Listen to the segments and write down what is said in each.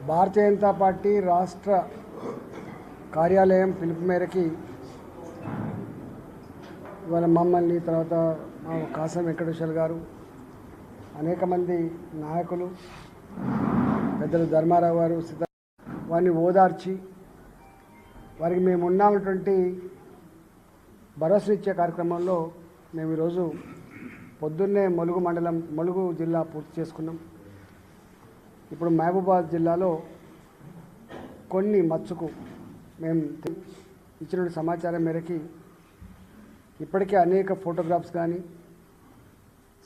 Bharatiya Janata party రాష్ట్ర కార్యాలయం పిలుపు మేరకి ఇవాళ మమ్మల్ని తర్వాత కాసం వెంకటేశ్వర గారు అనేక మంది నాయకులు పెద్దలు ధర్మారావు గారు వారిని ఓదార్చి వారికి మేము ఉన్నటువంటి భరోసానిచ్చే కార్యక్రమంలో మేము ఈరోజు పొద్దున్నే ములుగు జిల్లా పూర్తి చేసుకున్నాం. ఇప్పుడు మహబూబాబాద్ జిల్లాలో కొన్ని మచ్చుకు మేము ఇచ్చిన సమాచారం మేరకి ఇప్పటికే అనేక ఫోటోగ్రాఫ్స్ కానీ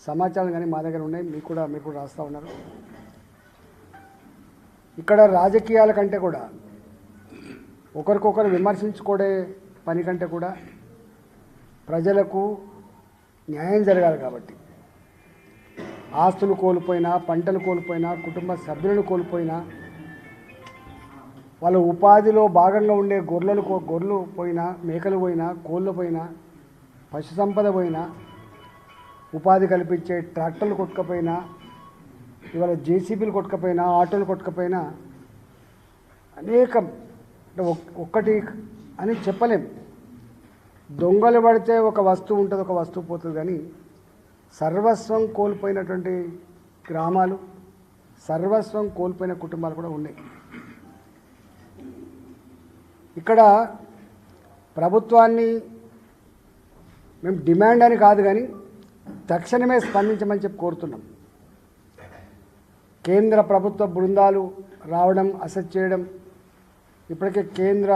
సమాచారం కానీ మా దగ్గర ఉన్నాయి. మీరు కూడా రాస్తూ ఉన్నారు. ఇక్కడ రాజకీయాల కంటే కూడా ఒకరికొకరు విమర్శించుకోడే పని కంటే కూడా ప్రజలకు న్యాయం జరగాలి కాబట్టి ఆస్తులు కోల్పోయినా, పంటలు కోల్పోయినా, కుటుంబ సభ్యులను కోల్పోయినా, వాళ్ళ ఉపాధిలో భాగంగా ఉండే గొర్రెలు పోయినా, మేకలు పోయినా, కోళ్ళు పోయినా, పశు సంపద పోయినా, ఉపాధి కల్పించే ట్రాక్టర్లు కొట్టుకపోయినా, ఇవాళ జేసీబీలు కొట్టుకపోయినా, ఆటోలు కొట్టుకపోయినా అనేకం ఒక్కటి అని చెప్పలేం. దొంగలు పడితే ఒక వస్తువు ఉంటుంది, ఒక వస్తువు పోతుంది. కానీ సర్వస్వం కోల్పోయినటువంటి గ్రామాలు, సర్వస్వం కోల్పోయిన కుటుంబాలు కూడా ఉన్నాయి. ఇక్కడ ప్రభుత్వాన్ని మేము డిమాండ్ అని కాదు కానీ తక్షణమే స్పందించమని చెప్పి కోరుతున్నాం. కేంద్ర ప్రభుత్వ బృందాలు రావడం, అసెస్ చేయడం, ఇప్పటికే కేంద్ర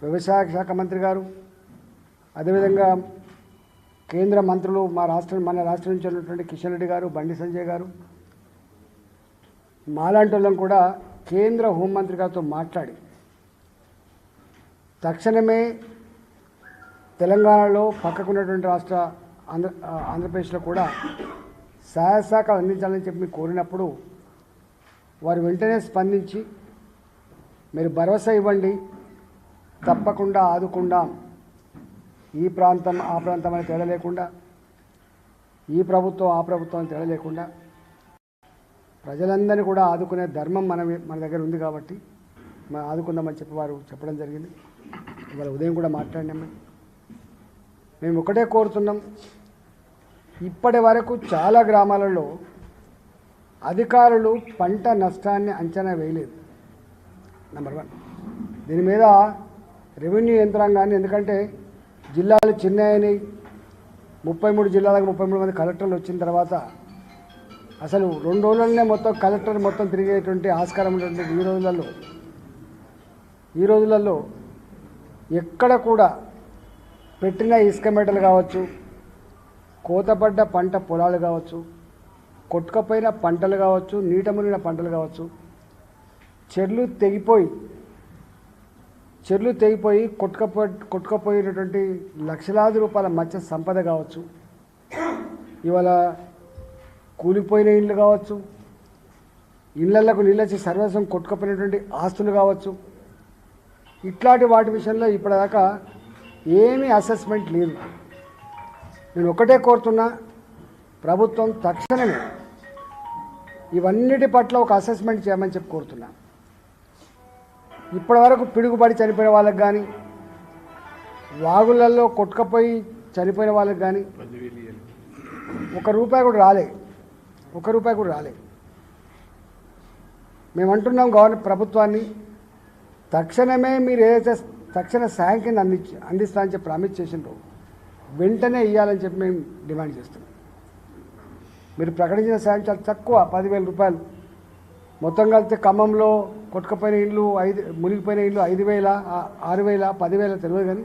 వ్యవసాయ శాఖ మంత్రి గారు, అదేవిధంగా కేంద్ర మంత్రులు మన రాష్ట్రం నుంచి ఉన్నటువంటి కిషన్ రెడ్డి గారు, బండి సంజయ్ గారు, మాలాంటి వాళ్ళం కూడా కేంద్ర హోంమంత్రి గారితో మాట్లాడి తక్షణమే తెలంగాణలో పక్కకున్నటువంటి రాష్ట్ర ఆంధ్రప్రదేశ్లో కూడా సహాయ సహకారం అందించాలని చెప్పి కోరినప్పుడు వారు వెంటనే స్పందించి మీరు భరోసా ఇవ్వండి, తప్పకుండా ఆదుకుందాం, ఈ ప్రాంతం ఆ ప్రాంతం అని తేడా లేకుండా, ఈ ప్రభుత్వం ఆ ప్రభుత్వం అని తేడా లేకుండా ప్రజలందరినీ కూడా ఆదుకునే ధర్మం మన దగ్గర ఉంది కాబట్టి మనం ఆదుకుందామని చెప్పి వారు చెప్పడం జరిగింది. ఇవాళ ఉదయం కూడా మాట్లాడినాము. మేము ఒకటే కోరుతున్నాం, ఇప్పటి వరకు చాలా గ్రామాలలో అధికారులు పంట నష్టాన్ని అంచనా వేయలేదు. నెంబర్ 1. దీని మీద రెవెన్యూ యంత్రాంగాన్ని, ఎందుకంటే జిల్లాలు చిన్నయని 33 జిల్లాలకు 33 మంది కలెక్టర్లు వచ్చిన తర్వాత అసలు 2 రోజులనే మొత్తం కలెక్టర్ మొత్తం తిరిగేటువంటి ఆస్కారం ఉన్నటువంటి ఈ రోజులలో ఎక్కడ కూడా పెట్టిన ఇసుక మెటలు కావచ్చు, కోతపడ్డ పంట పొలాలు కావచ్చు, కొట్టుకపోయిన పంటలు కావచ్చు, నీట మునిగిన పంటలు కావచ్చు, చెర్లు తెగిపోయి కొట్టుకపోయినటువంటి లక్షలాది రూపాయల మత్స్య సంపద కావచ్చు, ఇవాళ కూలిపోయిన ఇండ్లు కావచ్చు, ఇళ్లకు నీళ్ళొచ్చి సర్వస్వం కొట్టుకపోయినటువంటి ఆస్తులు కావచ్చు, ఇట్లాంటి వాటి విషయంలో ఇప్పటిదాకా ఏమీ అసెస్మెంట్ లేదు. నేను ఒకటే కోరుతున్నా, ప్రభుత్వం తక్షణమే ఇవన్నిటి పట్ల ఒక అసెస్మెంట్ చేయమని చెప్పి కోరుతున్నా. ఇప్పటివరకు పిడుగుపడి చనిపోయిన వాళ్ళకి కానీ, వాగులలో కొట్టుకపోయి చనిపోయిన వాళ్ళకి కానీ ₹1 కూడా రాలే. మేము అంటున్నాం ప్రభుత్వాన్ని, తక్షణమే మీరు ఏదైతే తక్షణ సాయం కింద అందిస్తా అని చెప్పి ప్రామిస్ చేసిండ్రో వెంటనే ఇవ్వాలని చెప్పి మేము డిమాండ్ చేస్తున్నాం. మీరు ప్రకటించిన సాయం చాలా తక్కువ, ₹10,000. మొత్తం కలిపితే ఖమ్మంలో కొట్టుకపోయిన ఇళ్ళు మునిగిపోయిన ఇళ్ళు 5,000, 6,000, 10,000 తెలియదు. కానీ